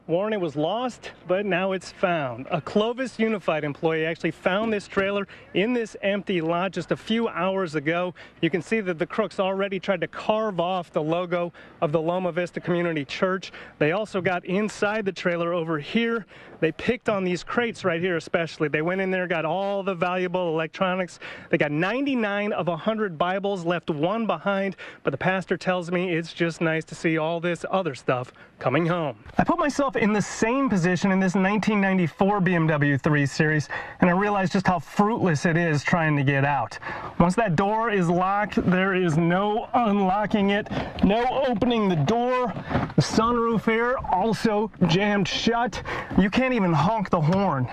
Warren, it was lost, but now it's found. A Clovis Unified employee actually found this trailer in this empty lot just a few hours ago. You can see that the crooks already tried to carve off the logo of the Loma Vista Community Church. They also got inside the trailer over here. They picked on these crates right here especially. They went in there, got all the valuable electronics. They got 99 of 100 Bibles, left one behind, but the pastor tells me it's just nice to see all this other stuff coming home. I put myself in the same position in this 1994 BMW 3 Series, and I realized just how fruitless it is trying to get out. Once that door is locked, there is no unlocking it, no opening the door. The sunroof here also jammed shut. You can't even honk the horn.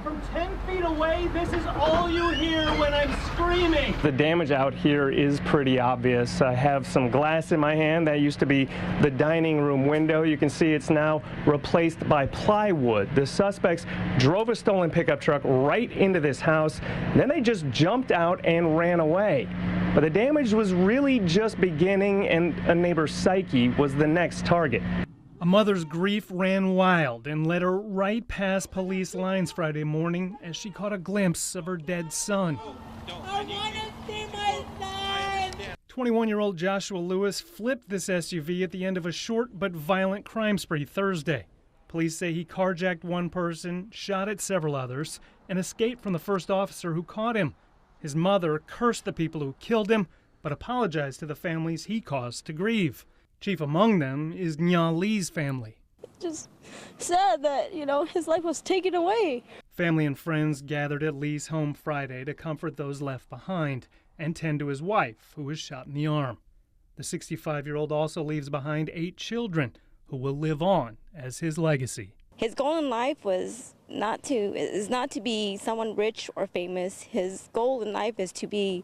From 10 feet away, this is all you hear when I'm screaming. The damage out here is pretty obvious. I have some glass in my hand. That used to be the dining room window. You can see it's now replaced by plywood. The suspects drove a stolen pickup truck right into this house. Then they just jumped out and ran away. But the damage was really just beginning, and a neighbor's psyche was the next target. A mother's grief ran wild and led her right past police lines Friday morning as she caught a glimpse of her dead son. I want to see my son! 21-year-old Joshua Lewis flipped this SUV at the end of a short but violent crime spree Thursday. Police say he carjacked one person, shot at several others, and escaped from the first officer who caught him. His mother cursed the people who killed him, but apologized to the families he caused to grieve. Chief among them is Nya Lee's family. Just sad that, his life was taken away. Family and friends gathered at Lee's home Friday to comfort those left behind and tend to his wife, who was shot in the arm. The 65-year-old also leaves behind 8 children who will live on as his legacy. His goal in life is not to be someone rich or famous. His goal in life is to be,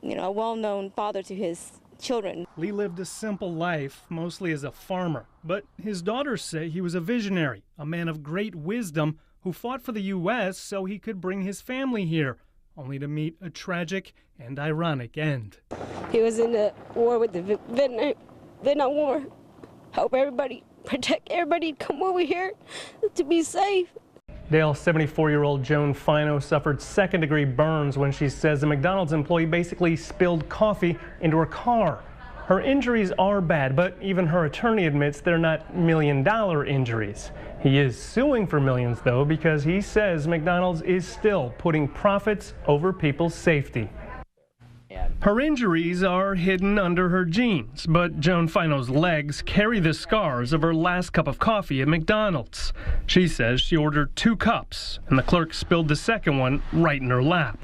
a well-known father to his children. Lee lived a simple life, mostly as a farmer, but his daughters say he was a visionary, a man of great wisdom who fought for the U.S. so he could bring his family here, only to meet a tragic and ironic end. He was in the war with the Vietnam War. Help everybody, protect everybody, come over here to be safe. Dale, 74-year-old Joan Fino suffered second-degree burns when she says a McDonald's employee basically spilled coffee into her car. Her injuries are bad, but even her attorney admits they're not million-dollar injuries. He is suing for millions, though, because he says McDonald's is still putting profits over people's safety. Her injuries are hidden under her jeans, but Joan Fino's legs carry the scars of her last cup of coffee at McDonald's. She says she ordered 2 cups, and the clerk spilled the second one right in her lap.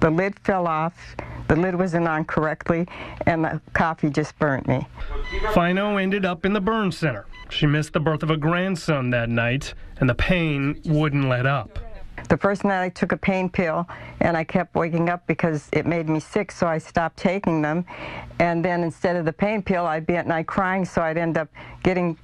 The lid fell off, the lid wasn't on correctly, and the coffee just burnt me. Fino ended up in the burn center. She missed the birth of a grandson that night, and the pain wouldn't let up. The first night I took a pain pill, and I kept waking up because it made me sick, so I stopped taking them. And then instead of the pain pill, I'd be at night crying, so I'd end up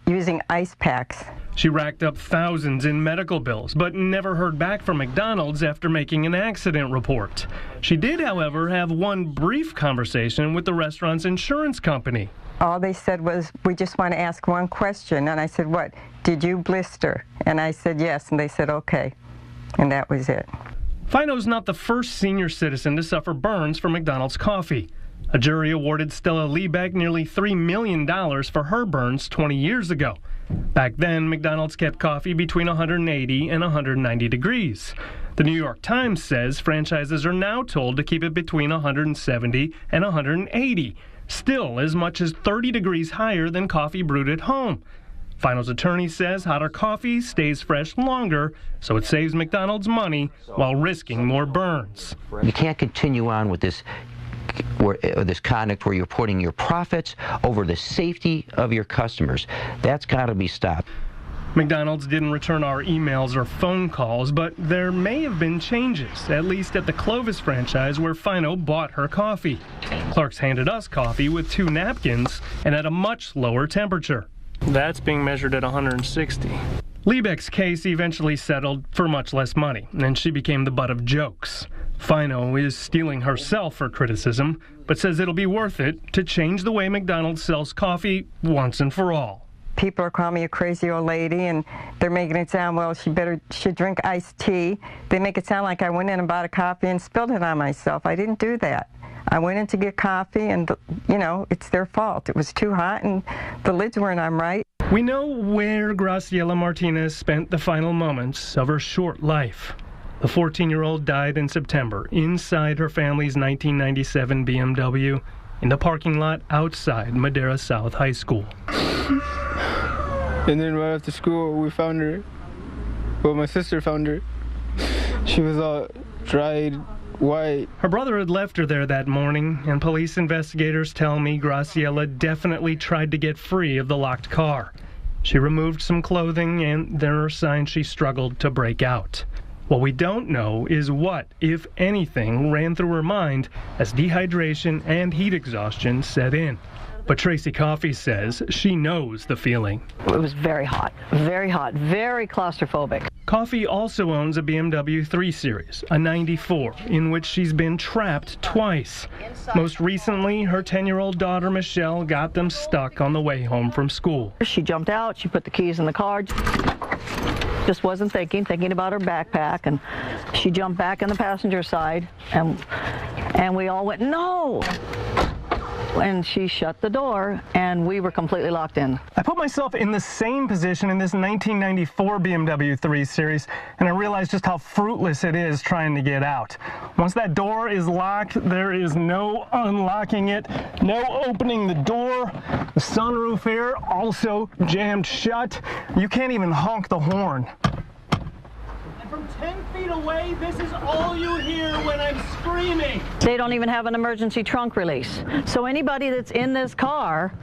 using ice packs. She racked up thousands in medical bills, but never heard back from McDonald's after making an accident report. She did, however, have one brief conversation with the restaurant's insurance company. All they said was, "We just want to ask one question." And I said, "What? Did you blister?" And I said, "Yes." And they said, "Okay." And that was it. Fino's not the first senior citizen to suffer burns from McDonald's coffee. A jury awarded Stella Liebeck nearly $3 million for her burns 20 years ago. Back then, McDonald's kept coffee between 180 and 190 degrees. The New York Times says franchises are now told to keep it between 170 and 180, still as much as 30 degrees higher than coffee brewed at home. Fino's attorney says hotter coffee stays fresh longer, so it saves McDonald's money while risking more burns. You can't continue on with this conduct where you're putting your profits over the safety of your customers. That's got to be stopped. McDonald's didn't return our emails or phone calls, but there may have been changes, at least at the Clovis franchise where Fino bought her coffee. Clerks handed us coffee with 2 napkins and at a much lower temperature. That's being measured at 160. Liebeck's case eventually settled for much less money, and she became the butt of jokes. Fino is steeling herself for criticism, but says it'll be worth it to change the way McDonald's sells coffee once and for all. people are calling me a crazy old lady, and they're making it sound, well, she should drink iced tea. They make it sound like I went in and bought a coffee and spilled it on myself. I didn't do that. I went in to get coffee, and, you know, it's their fault. It was too hot, and the lids weren't on right. We know where Graciela Martinez spent the final moments of her short life. The 14-year-old died in September inside her family's 1997 BMW in the parking lot outside Madera South High School. And then right after school, we found her. Well, my sister found her. She was all dried, white. Her brother had left her there that morning, and police investigators tell me Graciela definitely tried to get free of the locked car. She removed some clothing, and there are signs she struggled to break out. What we don't know is what, if anything, ran through her mind as dehydration and heat exhaustion set in. But Tracy Coffey says she knows the feeling. It was very hot, very claustrophobic. Coffey also owns a BMW 3 Series, a 94, in which she's been trapped twice. Most recently, her 10-year-old daughter Michelle got them stuck on the way home from school. She jumped out, she put the keys in the car, just wasn't thinking about her backpack, and she jumped back in the passenger side, and we all went, no! And she shut the door, and we were completely locked in. I put myself in the same position in this 1994 BMW 3 Series, and I realized just how fruitless it is trying to get out. Once that door is locked, there is no unlocking it, no opening the door. The sunroof here also jammed shut. You can't even honk the horn. From 10 feet away, this is all you hear when I'm screaming. They don't even have an emergency trunk release. So anybody that's in this car,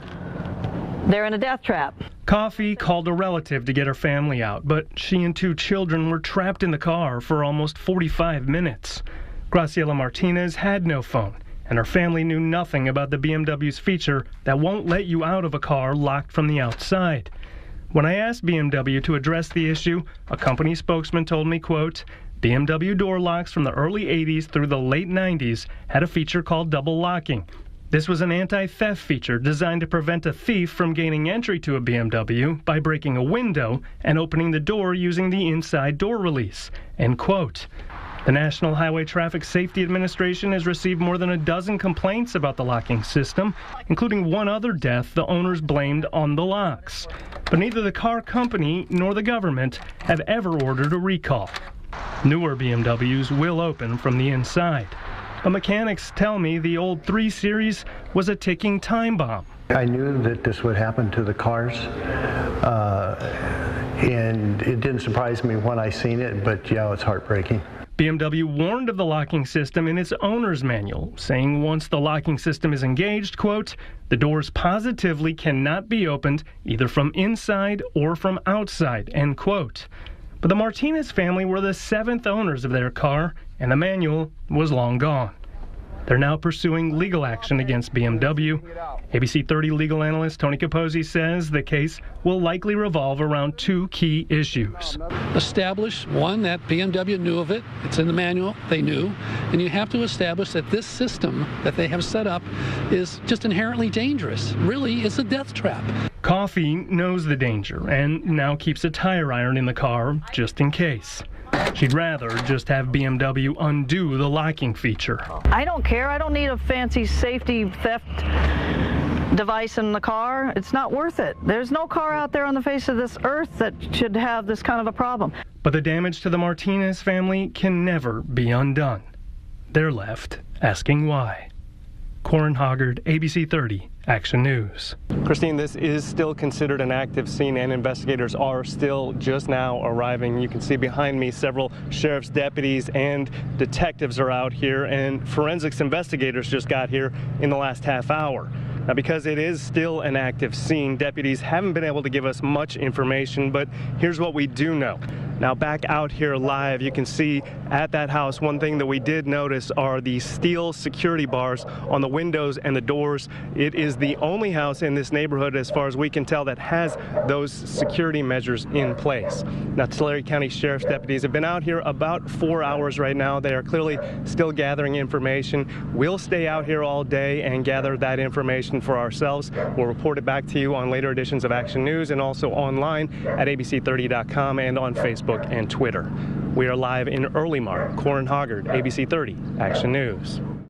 they're in a death trap. Coffey called a relative to get her family out, but she and 2 children were trapped in the car for almost 45 minutes. Graciela Martinez had no phone, and her family knew nothing about the BMW's feature that won't let you out of a car locked from the outside. When I asked BMW to address the issue, a company spokesman told me, quote, BMW door locks from the early 80s through the late 90s had a feature called double locking. This was an anti-theft feature designed to prevent a thief from gaining entry to a BMW by breaking a window and opening the door using the inside door release, end quote. The National Highway Traffic Safety Administration has received more than a dozen complaints about the locking system, including one other death the owners blamed on the locks. But neither the car company nor the government have ever ordered a recall. Newer BMWs will open from the inside. But mechanics tell me the old 3 Series was a ticking time bomb. I knew that this would happen to the cars, and it didn't surprise me when I seen it, but yeah, it's heartbreaking. BMW warned of the locking system in its owner's manual, saying once the locking system is engaged, quote, the doors positively cannot be opened either from inside or from outside, end quote. But the Martinez family were the 7th owners of their car, and the manual was long gone. They're now pursuing legal action against BMW. ABC 30 legal analyst Tony Capozzi says the case will likely revolve around 2 key issues. Establish, one, that BMW knew of it. It's in the manual. They knew. And you have to establish that this system that they have set up is just inherently dangerous. Really, it's a death trap. Coffey knows the danger and now keeps a tire iron in the car just in case. She'd rather just have BMW undo the locking feature. I don't care. I don't need a fancy safety theft device in the car. It's not worth it. There's no car out there on the face of this earth that should have this kind of a problem. But the damage to the Martinez family can never be undone. They're left asking why. Corin, ABC 30, Action News. Christine, this is still considered an active scene, and investigators are still just now arriving. You can see behind me several sheriff's deputies and detectives are out here, and forensics investigators just got here in the last half hour. Now, because it is still an active scene, deputies haven't been able to give us much information, but here's what we do know. Now back out here live, you can see at that house, one thing that we did notice are the steel security bars on the windows and the doors. It is the only house in this neighborhood, as far as we can tell, that has those security measures in place. Now, Tulare County Sheriff's deputies have been out here about 4 hours right now. They are clearly still gathering information. We'll stay out here all day and gather that information for ourselves. We'll report it back to you on later editions of Action News and also online at abc30.com and on Facebook and Twitter. We are live in Early Mark. Corin Hoggard, ABC 30 Action News.